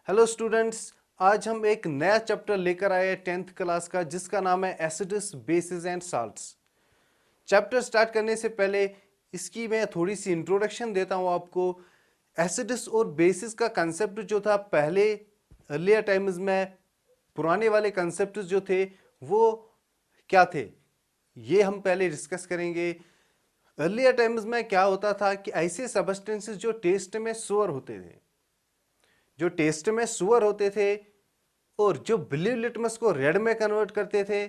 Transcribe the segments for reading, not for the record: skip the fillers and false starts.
Hello students, आज हम एक नया चैप्टर लेकर आए हैं 10th क्लास का, जिसका नाम है acids bases and salts. Chapter start करने से पहले इसकी मैं थोड़ी सी इंट्रोडक्शन देता हूं आपको। एसिड्स और बेसिस का कंसेप्ट जो था पहले अर्लियर टाइम्स में, पुराने वाले कंसेप्ट जो थे वो क्या थे, ये हम पहले डिस्कस करेंगे। अर्लियर टाइम्स में क्या होता था कि ऐसे सब्सटेंसेस जो टेस्ट में सोअर होते थे, जो टेस्ट में सुअर होते थे और जो ब्लू लिटमस को रेड में कन्वर्ट करते थे,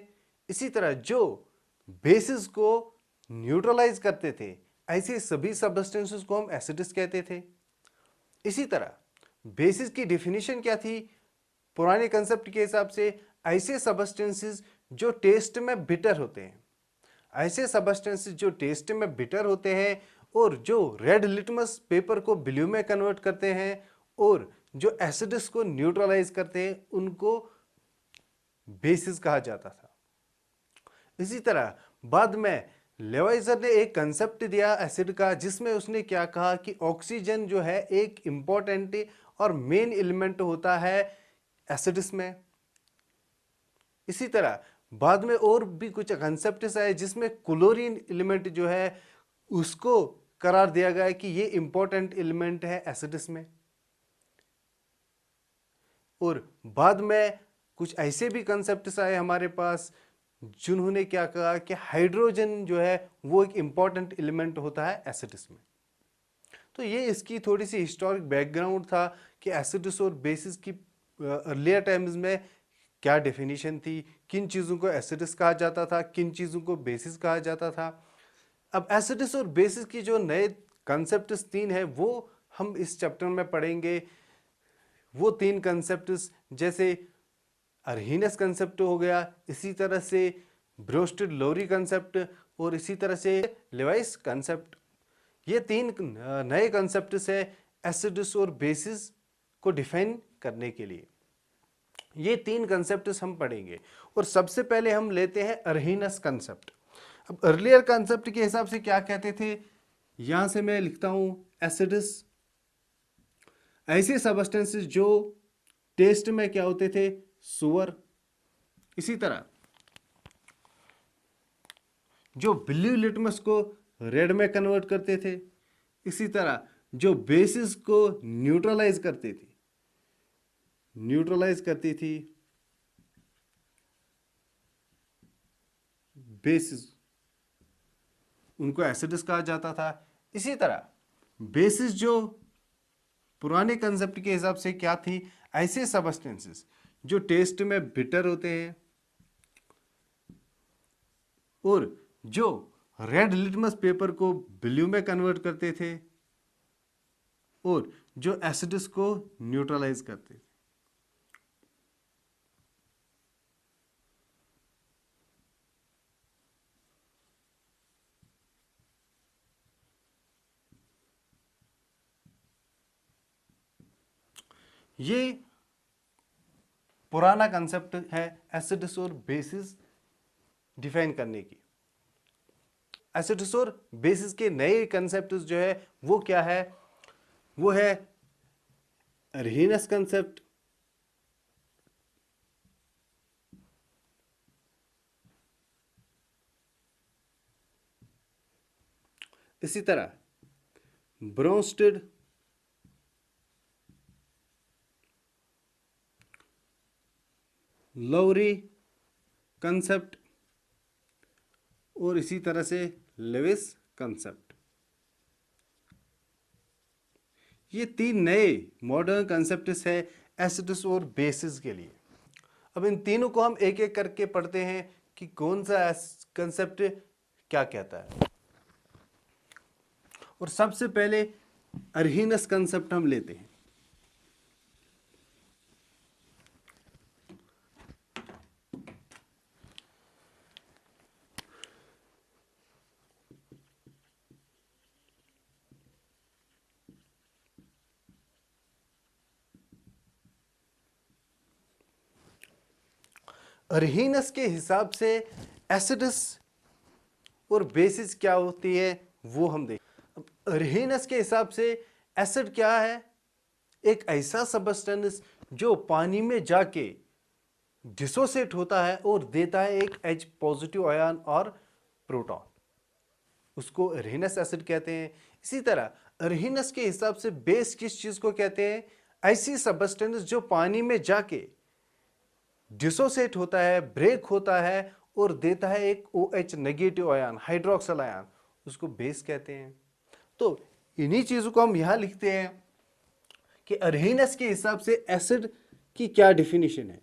इसी तरह जो बेसिस को न्यूट्रलाइज करते थे, ऐसे सभी सब्सटेंसेस को हम एसिड्स कहते थे। इसी तरह बेसिस की डेफिनेशन क्या थी पुराने कंसेप्ट के हिसाब से? ऐसे सब्सटेंसेस जो टेस्ट में बिटर होते हैं, ऐसे सब्सटेंसेस जो टेस्ट में बिटर होते हैं और जो रेड लिटमस पेपर को ब्लू में कन्वर्ट करते हैं और जो एसिड्स को न्यूट्रलाइज करते हैं, उनको बेसिस कहा जाता था। इसी तरह बाद में लेवाइजर ने एक कंसेप्ट दिया एसिड का, जिसमें उसने क्या कहा कि ऑक्सीजन जो है एक इंपॉर्टेंट और मेन एलिमेंट होता है एसिड्स में। इसी तरह बाद में और भी कुछ कंसेप्ट्स आए जिसमें क्लोरीन एलिमेंट जो है उसको करार दिया गया कि ये इंपॉर्टेंट एलिमेंट है एसिड्स में। और बाद में कुछ ऐसे भी कंसेप्ट्स आए हमारे पास जिन्होंने क्या कहा कि हाइड्रोजन जो है वो एक इंपॉर्टेंट एलिमेंट होता है एसिड्स में। तो ये इसकी थोड़ी सी हिस्टोरिक बैकग्राउंड था कि एसिड्स और बेसिस की अर्लियर टाइम्स में क्या डेफिनेशन थी, किन चीज़ों को एसिड्स कहा जाता था, किन चीज़ों को बेसिस कहा जाता था। अब एसिड्स और बेसिस की जो नए कंसेप्ट्स तीन है वो हम इस चैप्टर में पढ़ेंगे। वो तीन कंसेप्ट्स जैसे अरहीनस कंसेप्ट हो गया, इसी तरह से ब्रोस्टेड लोरी कंसेप्ट और इसी तरह से लेवाइस कंसेप्ट। ये तीन नए कंसेप्ट्स है एसिड्स और बेसिस को डिफाइन करने के लिए। ये तीन कंसेप्ट्स हम पढ़ेंगे और सबसे पहले हम लेते हैं अरहीनस कंसेप्ट। अब अर्लियर कंसेप्ट के हिसाब से क्या कहते थे, यहां से मैं लिखता हूं एसिड्स ऐसे सब्सटेंसेस जो टेस्ट में क्या होते थे, सुअर। इसी तरह जो ब्लू लिटमस को रेड में कन्वर्ट करते थे, इसी तरह जो बेसिस को न्यूट्रलाइज करती थी बेसिस, उनको एसिड्स कहा जाता था। इसी तरह बेसिस जो पुराने कंसेप्ट के हिसाब से क्या थी, ऐसे सब्सटेंसेस जो टेस्ट में बिटर होते हैं और जो रेड लिटमस पेपर को ब्लू में कन्वर्ट करते थे और जो एसिड्स को न्यूट्रलाइज करते थे। ये पुराना कंसेप्ट है एसिड्स और बेसिस डिफाइन करने की। एसिड्स और बेसिस के नए कंसेप्ट जो है वो क्या है, वो है अरहीनस कंसेप्ट, इसी तरह ब्रोस्टेड लोरी कंसेप्ट और इसी तरह से लेविस कंसेप्ट। ये तीन नए मॉडर्न कंसेप्ट्स है एसिड्स और बेसिस के लिए। अब इन तीनों को हम एक एक करके पढ़ते हैं कि कौन सा कंसेप्ट क्या कहता है। और सबसे पहले अरहीनस कंसेप्ट हम लेते हैं। अरहीनस के हिसाब से एसिड्स और बेसिस क्या होती है वो हम देखें। अब अरहीनस के हिसाब से एसिड क्या है, एक ऐसा सब्सटेंस जो पानी में जाके डिसोसिएट होता है और देता है एक H पॉजिटिव आयन और प्रोटॉन, उसको अरहीनस एसिड कहते हैं। इसी तरह अरहीनस के हिसाब से बेस किस चीज को कहते हैं? ऐसी सब्सटेंस जो पानी में जाके डिसोसिएट होता है, ब्रेक होता है और देता है एक OH negative ion, hydroxyl ion, उसको बेस कहते हैं। तो इन्हीं चीजों को हम यहां लिखते हैं कि अरहीनस के हिसाब से एसिड की क्या डेफिनेशन है,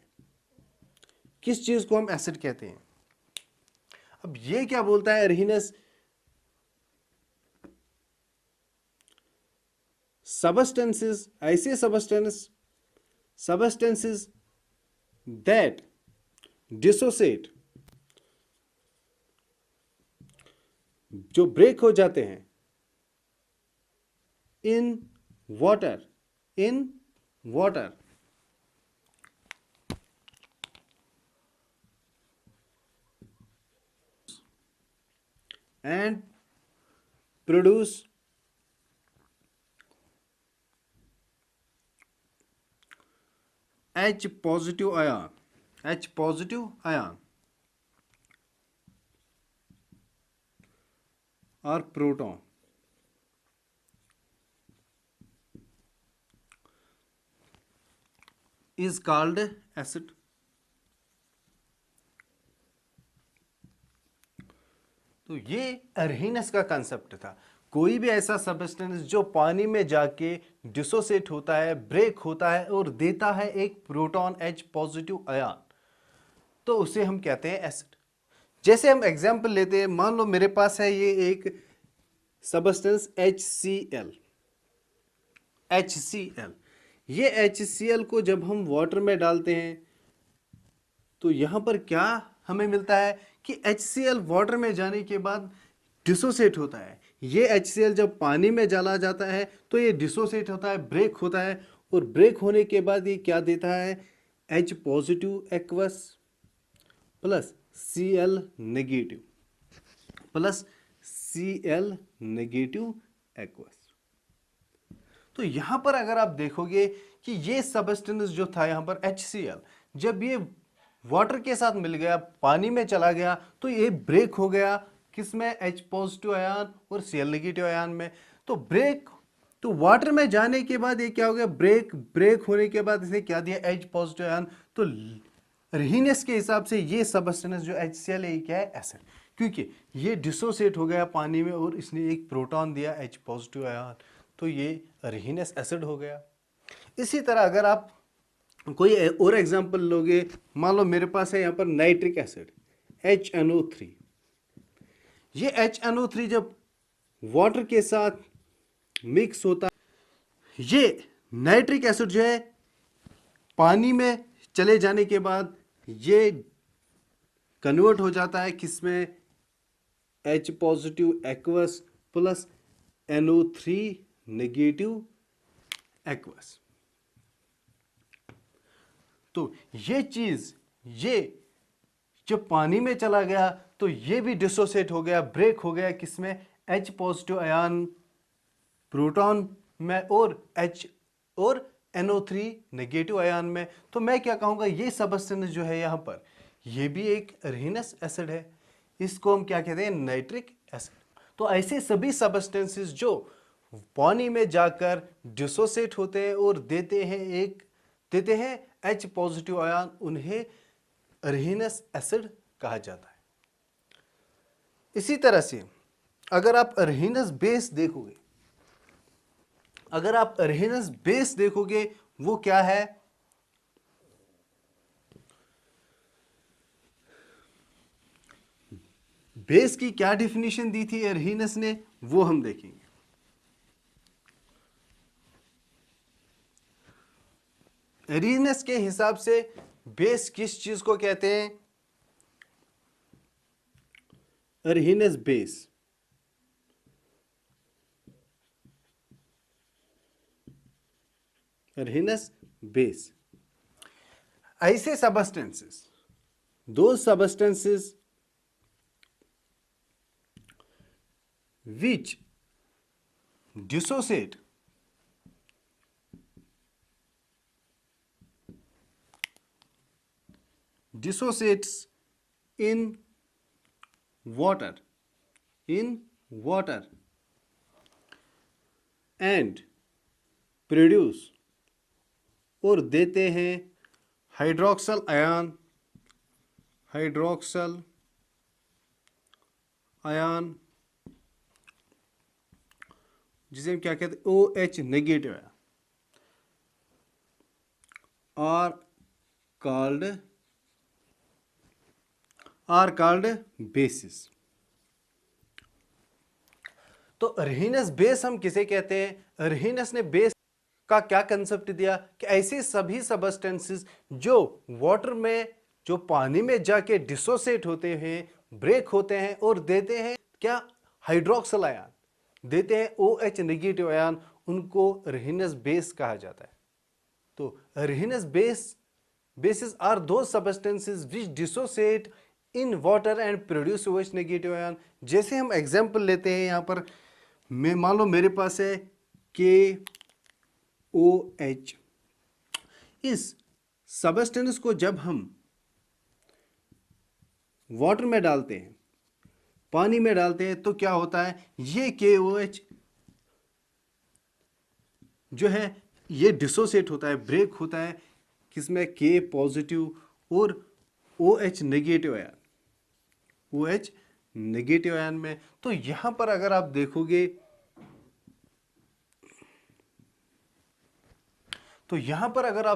किस चीज को हम एसिड कहते हैं। अब ये क्या बोलता है अरहीनस? सबस्टेंसेस, ऐसे सबस्टेंसेस दैट डिसोसिएट, जो ब्रेक हो जाते हैं in water and produce H positive ion or proton is called acid। तो ये अरहीनस का कंसेप्ट था। कोई भी ऐसा सब्सटेंस जो पानी में जाके डिसोसिएट होता है, ब्रेक होता है और देता है एक प्रोटॉन H पॉजिटिव आयन, तो उसे हम कहते हैं एसिड। जैसे हम एग्जांपल लेते हैं, मान लो मेरे पास है ये एक सब्सटेंस HCl। ये HCl को जब हम वाटर में डालते हैं तो यहां पर क्या हमें मिलता है कि HCl वाटर में जाने के बाद डिसोसिएट होता है। ये HCl जब पानी में डाला जाता है तो ये डिसोसिएट होता है, ब्रेक होता है, और ब्रेक होने के बाद ये क्या देता है? H positive aqueous plus Cl negative aqueous. तो यहां पर अगर आप देखोगे कि ये सबस्टेंस जो था यहां पर HCl, जब ये वाटर के साथ मिल गया, पानी में चला गया, तो ये ब्रेक हो गया किसमें? H पॉजिटिव आयन और Cl नेगेटिव आयन में। तो ब्रेक, तो वाटर में जाने के बाद ये क्या हो गया? ब्रेक होने के बाद इसने क्या दिया? H positive ion. तो अरहीनस के हिसाब से ये सबस्टेंस जो HCl है, क्या है? एसिड, क्योंकि ये डिसोसिएट हो गया पानी में और इसने एक प्रोटॉन दिया H पॉजिटिव आयन, तो ये अरहीनस एसिड हो गया। इसी तरह अगर आप कोई और एग्जांपल लोगे, मान लो मेरे पास है यहाँ पर नाइट्रिक एसिड HNO3। ये HNO3 जब वाटर के साथ मिक्स होता है, ये नाइट्रिक एसिड जो है पानी में चले जाने के बाद ये कन्वर्ट हो जाता है किसमें? H positive aqueous plus NO3 negative aqueous. तो ये चीज, ये जब पानी में चला गया तो ये भी डिसोसिएट हो गया, ब्रेक हो गया किसमें? H पॉजिटिव आयन प्रोटॉन में और NO3 नेगेटिव आयन में। तो मैं क्या कहूंगा, ये सबस्टेंस जो है यहां पर, ये भी एक अरहीनस एसिड है। इसको हम क्या कहते हैं? Nitric acid. तो ऐसे सभी सबस्टेंसेस जो पानी में जाकर डिसोसिएट होते हैं और देते हैं H पॉजिटिव आयन, उन्हें अरहीनस एसिड कहा जाता है। इसी तरह से अगर आप अरहीनस बेस देखोगे, वो क्या है? बेस की क्या डेफिनेशन दी थी अरहीनस ने, वो हम देखेंगे। अरहीनस के हिसाब से बेस किस चीज को कहते हैं? अरहीनस बेस ऐसे सबस्टेंसेस, दो substances which dissociate dissociates in water and produce और देते हैं हाइड्रोक्सल आयन जिसे हम क्या कहते हैं OH negative ion are called bases। तो अर्हीनस बेस हम किसे कहते हैं? अर्हीनस ने बेस का क्या कंसेप्ट दिया कि ऐसे सभी सबस्टेंसेस जो वाटर में, जो पानी में जाके डिसोसिएट होते हैं, ब्रेक होते हैं और देते हैं क्या? हाइड्रोक्सल आयन, देते हैं OH नेगेटिव आयन, उनको अर्हीनस बेस कहा जाता है। तो अर्हीनस bases are those substances which dissociate in water and produce OH negative ion. जैसे हम एग्जांपल लेते हैं, यहाँ पर मैं मान लो मेरे पास है KOH। इस सबस्टेंस को जब हम वाटर में डालते हैं, पानी में डालते हैं, तो क्या होता है? ये KOH जो है ये डिसोसिएट होता है, ब्रेक होता है किसमें? K पॉजिटिव और OH नेगेटिव आयन में। तो यहां पर अगर आप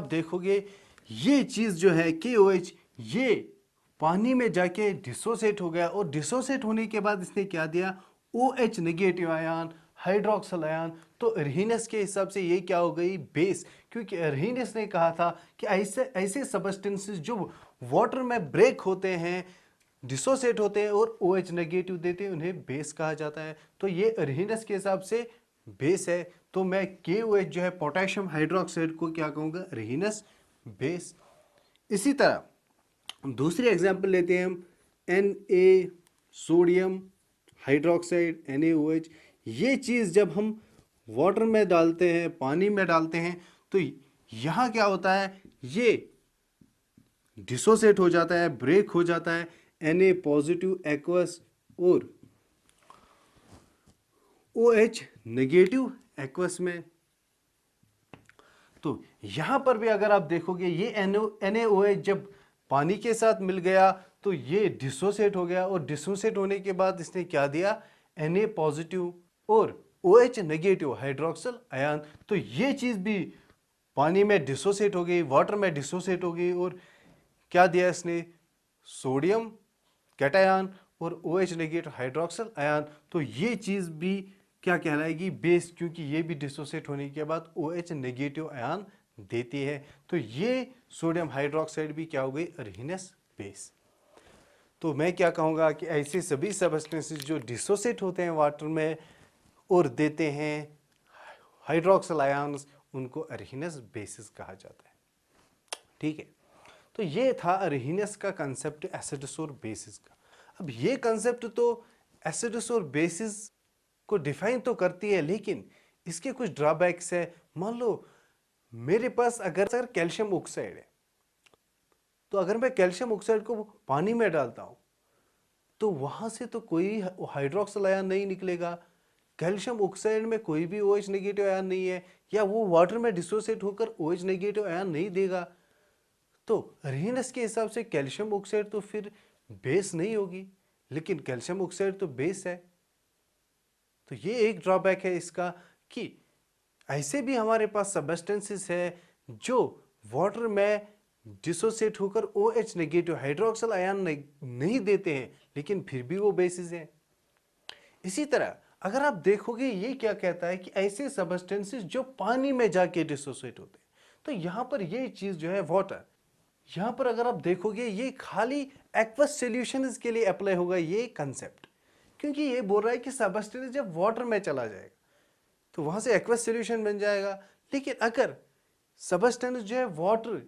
देखोगे ये चीज जो है KOH, ये पानी में जाके डिसोसिएट हो गया और डिसोसिएट होने के बाद इसने क्या दिया? OH negative ion, hydroxyl ion. तो अर्हीनस के हिसाब से ये क्या हो गई? बेस। क्योंकि अर्हीनस ने कहा था कि ऐसे सबस्टेंसेस जो वाटर में ब्रेक होते हैं, डिसोसिएट होते हैं और OH नेगेटिव देते हैं, उन्हें बेस कहा जाता है। तो ये अर्हीनस के हिसाब से बेस है। तो मैं KOH जो है पोटेशियम हाइड्रोक्साइड को क्या कहूँगा? अर्हीनस बेस। इसी तरह दूसरी एग्जांपल लेते हैं हम Na सोडियम हाइड्रोक्साइड NaOH। ये चीज़ जब हम वाटर में डालते हैं, पानी में डालते हैं, तो यहाँ क्या होता है? ये डिसोसिएट हो जाता है, ब्रेक हो जाता है Na पॉजिटिव एक्वस और OH नेगेटिव एक्वस में। तो यहां पर भी अगर आप देखोगे ये NaOH जब पानी के साथ मिल गया तो ये डिसोसिएट हो गया और डिसोसिएट होने के बाद इसने क्या दिया? Na पॉजिटिव और OH नेगेटिव हाइड्रोक्सल आयन। तो ये चीज भी पानी में डिसोसिएट हो गई, वाटर में डिसोसिएट हो गई और क्या दिया इसने? सोडियम कैटायन और OH नेगेटिव हाइड्रोक्सल आयन। तो ये चीज भी क्या कहलाएगी? बेस, क्योंकि ये भी डिसोसिएट होने के बाद OH नेगेटिव आयन देती है। तो ये सोडियम हाइड्रोक्साइड भी क्या हो गई? अर्हीनस बेस। तो मैं क्या कहूँगा कि ऐसे सभी सबस्टेंसेस जो डिसोसिएट होते हैं वाटर में और देते हैं हाइड्रोक्सल आयन्स, उनको अर्हीनस बेसिस कहा जाता है। ठीक है, तो ये था अर्हीनस का कंसेप्ट एसिड्स और बेसिस का। अब ये कंसेप्ट तो एसिड्स और बेसिस को डिफाइन तो करती है, लेकिन इसके कुछ ड्रॉबैक्स है। मान लो मेरे पास अगर कैल्शियम ऑक्साइड है, तो अगर मैं कैल्शियम ऑक्साइड को पानी में डालता हूं तो वहां से तो कोई हाइड्रोक्सल आयन नहीं निकलेगा। कैल्शियम ऑक्साइड में कोई भी OH नेगेटिव आयन नहीं है, या वो वाटर में डिसोसिएट होकर OH नेगेटिव आयन नहीं देगा। तो अर्हीनस के हिसाब से कैल्शियम ऑक्साइड तो फिर बेस नहीं होगी, लेकिन कैल्शियम ऑक्साइड तो बेस है। तो ये एक ड्रॉबैक है इसका कि ऐसे भी हमारे पास सबस्टेंसेस है जो वाटर में डिसोसिएट होकर OH नेगेटिव हाइड्रोक्सल आयन नहीं देते हैं, लेकिन फिर भी वो बेसिस हैं। इसी तरह अगर आप देखोगे ये क्या कहता है कि ऐसे सबस्टेंसेस जो पानी में जाके डिसोसिएट होते हैं, तो यहां पर ये चीज जो है वाटर, यहां पर अगर आप देखोगे ये खाली एक्वस सॉल्यूशंस के लिए अप्लाई होगा ये कंसेप्ट, क्योंकि ये बोल रहा है कि सबस्टेंस जब वाटर में चला जाएगा तो वहां से एक्वस सॉल्यूशन बन जाएगा। लेकिन अगर सबस्टेंस जो है वाटर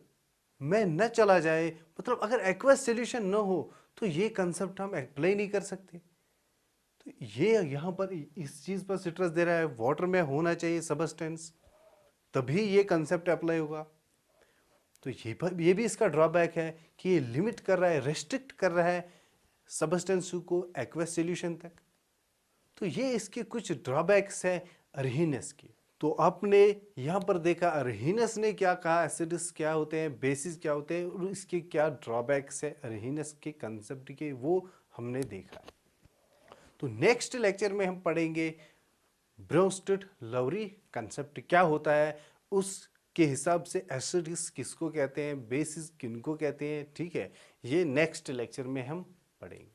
में न चला जाए, मतलब अगर एक्वस सॉल्यूशन न हो, तो ये कंसेप्ट हम अप्लाई नहीं कर सकते। तो ये यहां पर इस चीज पर स्ट्रेस दे रहा है, वाटर में होना चाहिए सबस्टेंस, तभी ये कंसेप्ट अप्लाई होगा। तो ये भी इसका ड्रॉबैक है कि ये लिमिट कर रहा है, रेस्ट्रिक्ट कर रहा है सब्सटेंस को एक्वस सॉल्यूशन तक। तो ये इसके कुछ ड्रॉबैक्स हैं अरहीनेस की। तो आपने यहाँ पर देखा अरहीनेस ने क्या कहा, एसिड्स क्या होते हैं, बेसिस क्या होते हैं और इसके क्या ड्रॉबैक्स है अरहीनेस के कंसेप्ट के, वो हमने देखा है। तो नेक्स्ट लेक्चर में हम पढ़ेंगे ब्रोंस्टेड लवरी कंसेप्ट क्या होता है, उसके हिसाब से एसिड्स किसको कहते हैं, बेसिस किनको कहते हैं, ठीक है। ये नेक्स्ट लेक्चर में हम पढ़ेंगे।